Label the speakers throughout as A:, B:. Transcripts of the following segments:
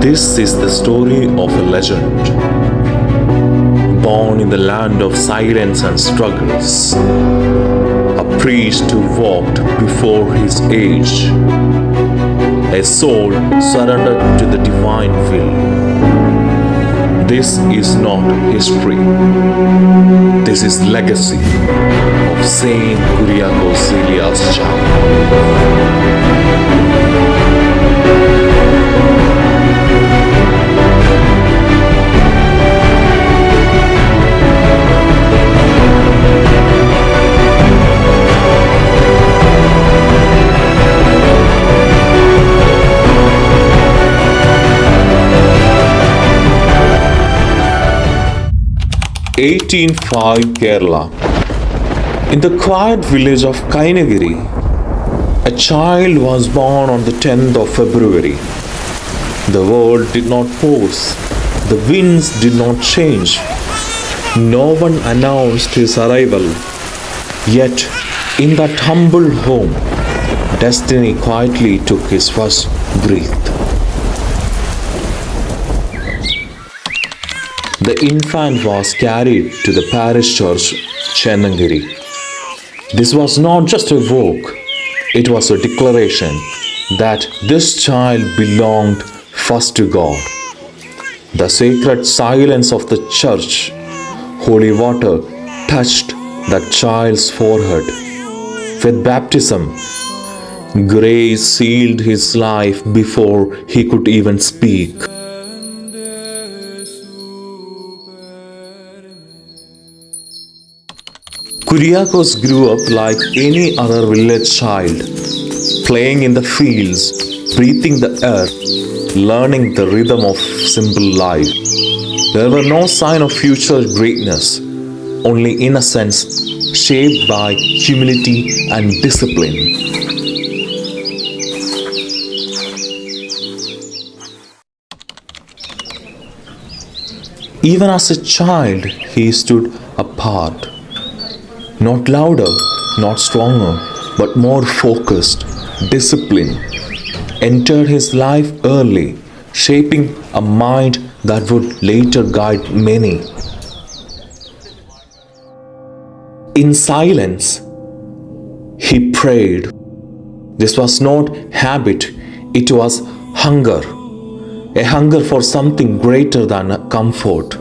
A: This is the story of a legend. Born in the land of silence and struggles, a priest who walked before his age, a soul surrendered to the divine will. This is not history. This is legacy of Saint Kuriakose Elias Chavara. 1805 Kerala. In the quiet village of Canonization, a child was born on the 10th of February. The world did not pause. The winds did not change. No one announced his arrival. Yet, in that humble home, destiny quietly took his first breath. The infant was carried to the parish church, Seminary. This was not just a walk, it was a declaration that this child belonged first to God. The sacred silence of the church, holy water touched that child's forehead. With baptism, grace sealed his life before he could even speak. Kuriakose grew up like any other village child, playing in the fields, breathing the earth, learning the rhythm of simple life. There were no sign of future greatness, only innocence shaped by humility and discipline. Even as a child, he stood apart. Not louder, not stronger, but more focused, disciplined. Entered his life early, shaping a mind that would later guide many. In silence, he prayed. This was not habit, it was hunger. A hunger for something greater than comfort.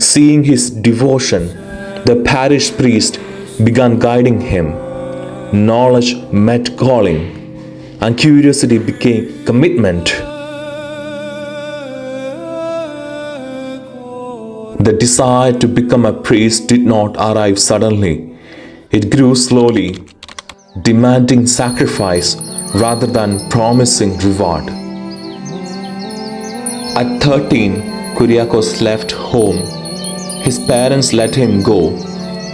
A: Seeing his devotion, the parish priest began guiding him. Knowledge met calling, and curiosity became commitment. The desire to become a priest did not arrive suddenly. It grew slowly, demanding sacrifice rather than promising reward. At 13, Kuriakose left home. His parents let him go,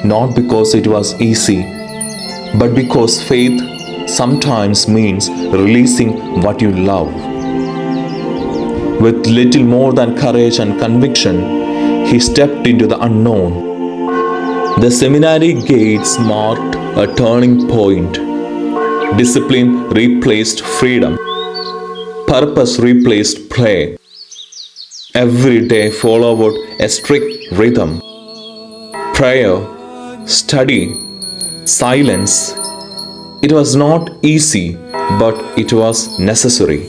A: not because it was easy, but because faith sometimes means releasing what you love. With little more than courage and conviction, he stepped into the unknown. The seminary gates marked a turning point. Discipline replaced freedom. Purpose replaced play. Every day followed a strict rhythm. Prayer, study, silence. It was not easy, but it was necessary.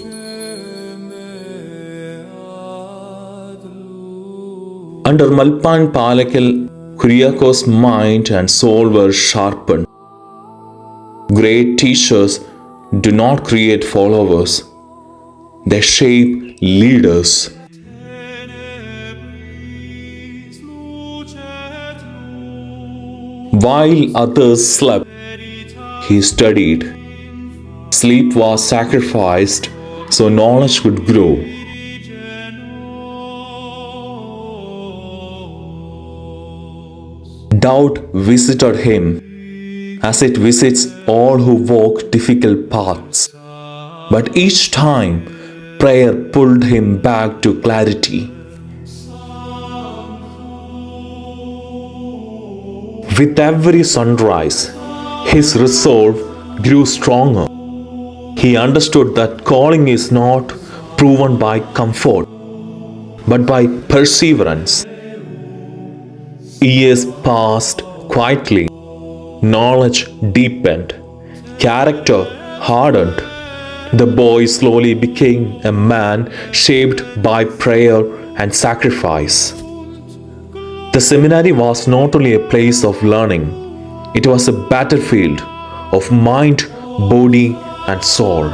A: Under Malpan Palakal, Kuriakose's mind and soul were sharpened. Great teachers do not create followers, they shape leaders. While others slept, he studied. Sleep was sacrificed so knowledge could grow. Doubt visited him, as it visits all who walk difficult paths. But each time, prayer pulled him back to clarity. With every sunrise, his resolve grew stronger. He understood that calling is not proven by comfort, but by perseverance. Years passed quietly, knowledge deepened, character hardened. The boy slowly became a man shaped by prayer and sacrifice. The seminary was not only a place of learning, it was a battlefield of mind, body, and soul.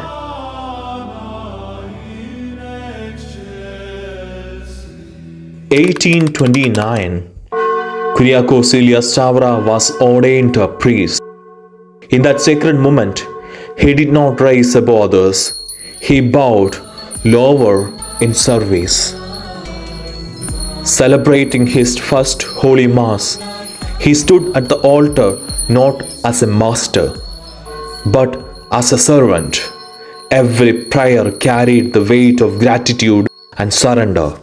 A: (1829) Kuriakose Elias Chavara was ordained a priest. In that sacred moment, he did not rise above others. He bowed lower in service. Celebrating his first Holy Mass, he stood at the altar not as a master, but as a servant. Every prayer carried the weight of gratitude and surrender.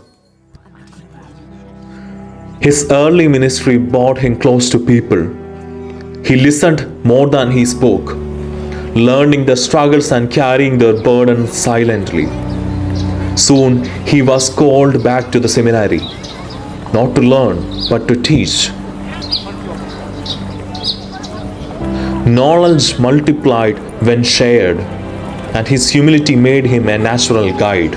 A: His early ministry brought him close to people. He listened more than he spoke, learning their struggles and carrying their burdens silently. Soon he was called back to the seminary, not to learn, but to teach. Knowledge multiplied when shared, and his humility made him a natural guide.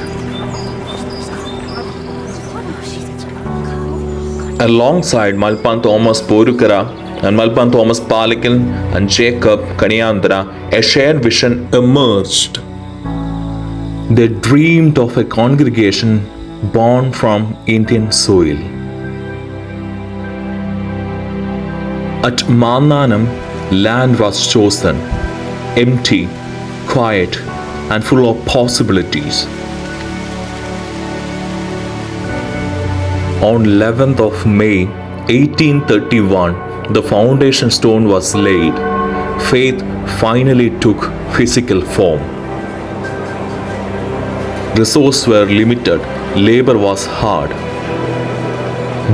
A: Alongside Malpan Thomas Porukara and Malpan Thomas Palikan and Jacob Kaniandra, a shared vision emerged. They dreamed of a congregation born from Indian soil. At Mannanam, land was chosen, empty, quiet, and full of possibilities. On 11th of May 1831, the foundation stone was laid. Faith finally took physical form. Resources were limited, labor was hard.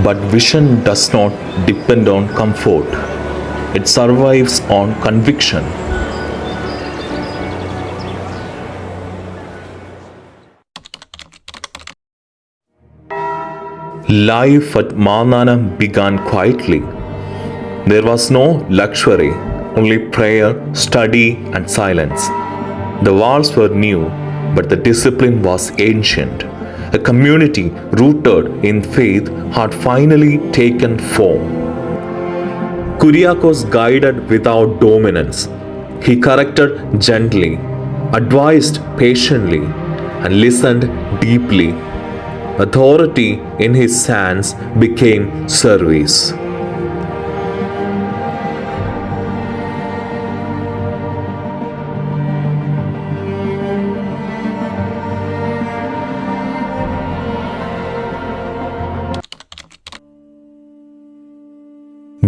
A: But vision does not depend on comfort. It survives on conviction. Life at Mannanam began quietly. There was no luxury, only prayer, study, and silence. The walls were new, but the discipline was ancient. A community rooted in faith had finally taken form. Kuriakose guided without dominance. He corrected gently, advised patiently, and listened deeply. Authority in his hands became service.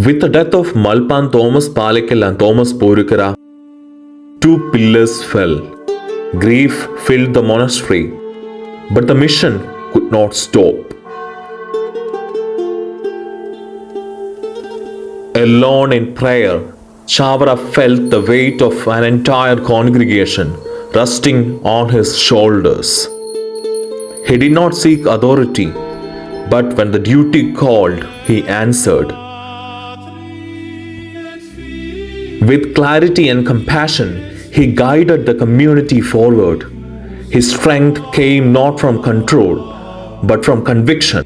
A: With the death of Malpan Thomas Palekal and Thomas Porukara, two pillars fell. Grief filled the monastery, but the mission could not stop. Alone in prayer, Chavara felt the weight of an entire congregation resting on his shoulders. He did not seek authority, but when the duty called, he answered. With clarity and compassion, he guided the community forward. His strength came not from control, but from conviction.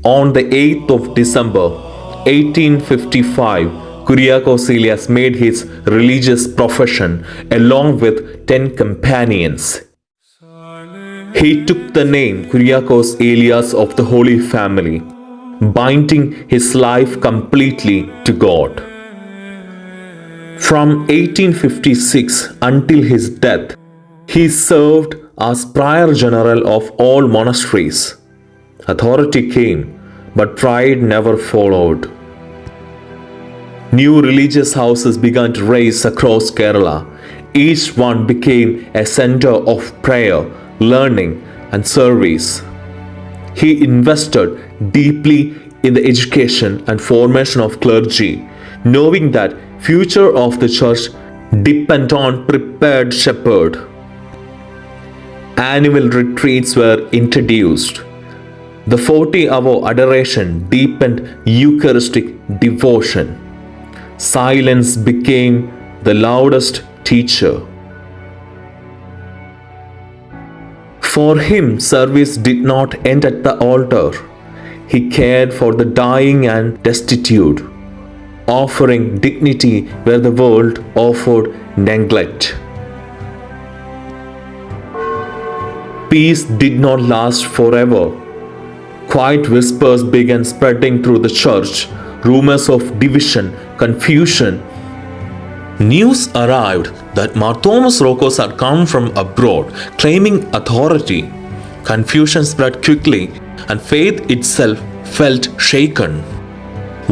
A: On the 8th of December, 1855, Kuriakose Elias made his religious profession along with 10 companions. He took the name Kuriakose Elias of the Holy Family, binding his life completely to God. From 1856 until his death, he served as Prior General of all monasteries. Authority came, but pride never followed. New religious houses began to rise across Kerala. Each one became a center of prayer, learning, and service. He invested deeply in the education and formation of clergy, knowing that future of the church depend on prepared shepherd. Annual retreats were introduced. The 40-hour adoration deepened Eucharistic devotion. Silence became the loudest teacher. For him, service did not end at the altar. He cared for the dying and destitute, offering dignity where the world offered neglect. Peace did not last forever. Quiet whispers began spreading through the church, rumors of division, confusion. News arrived that Thomas Rokos had come from abroad, claiming authority. Confusion spread quickly, and faith itself felt shaken.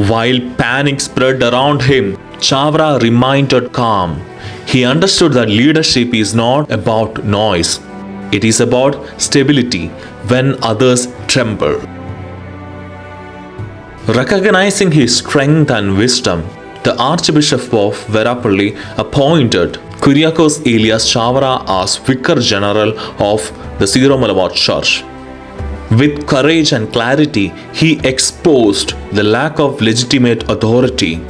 A: While panic spread around him, Chavara remained calm. He understood that leadership is not about noise. It is about stability when others tremble. Recognizing his strength and wisdom, the Archbishop of Verapalli appointed Kuriakose Elias Chavara as Vicar General of the Syro Malabar Church. With courage and clarity, he exposed the lack of legitimate authority.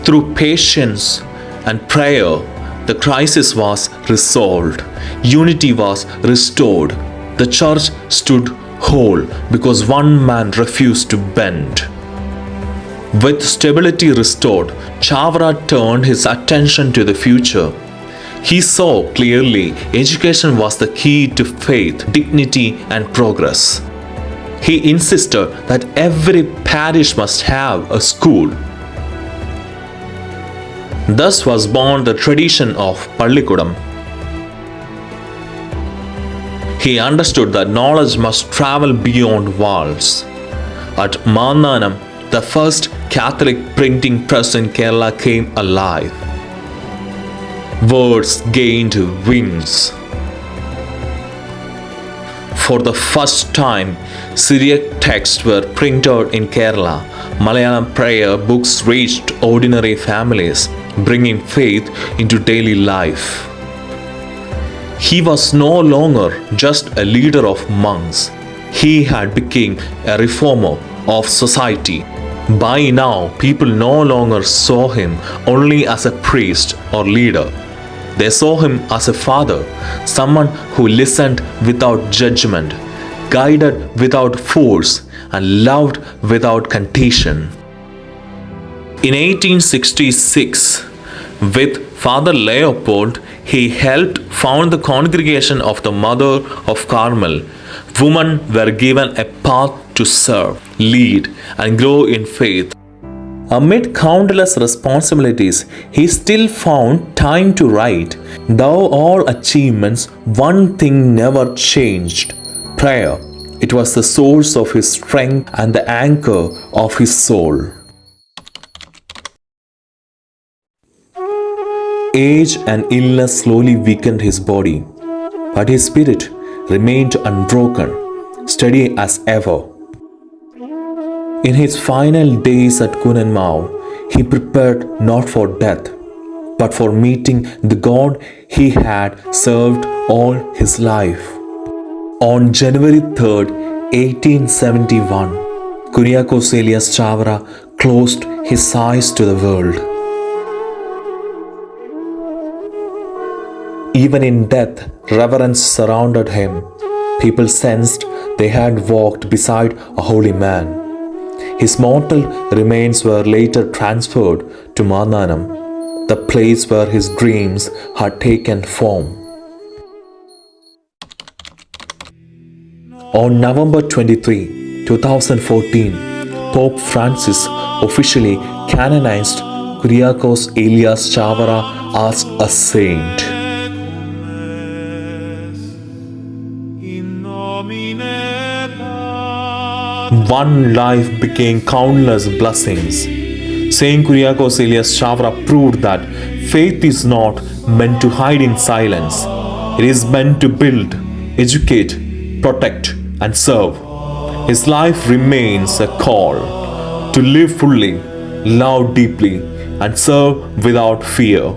A: Through patience and prayer, the crisis was resolved. Unity was restored. The church stood whole because one man refused to bend. With stability restored, Chavara turned his attention to the future. He saw clearly education was the key to faith, dignity, and progress. He insisted that every parish must have a school. Thus was born the tradition of Pallikudam. He understood that knowledge must travel beyond walls. At Mananam, the first Catholic printing press in Kerala came alive. Words gained wings. For the first time, Syriac texts were printed in Kerala. Malayalam prayer books reached ordinary families, bringing faith into daily life. He was no longer just a leader of monks. He had become a reformer of society. By now, people no longer saw him only as a priest or leader. They saw him as a father, someone who listened without judgment, guided without force, and loved without contention. In 1866, with Father Leopold, he helped found the congregation of the Mother of Carmel. Women were given a path to serve, lead, and grow in faith. Amid countless responsibilities, he still found time to write. Though all achievements, one thing never changed: prayer. It was the source of his strength and the anchor of his soul. Age and illness slowly weakened his body, but his spirit remained unbroken, steady as ever. In his final days at Kunenmau, he prepared not for death, but for meeting the God he had served all his life. On January 3rd, 1871, Kuriakose Elias Chavara closed his eyes to the world. Even in death, reverence surrounded him. People sensed they had walked beside a holy man. His mortal remains were later transferred to Mananam, the place where his dreams had taken form. On November 23, 2014, Pope Francis officially canonized Kuriakose Elias Chavara as a saint. One life became countless blessings. Saint Kuriakose Elias Chavara proved that faith is not meant to hide in silence. It is meant to build, educate, protect, and serve. His life remains a call to live fully, love deeply, and serve without fear.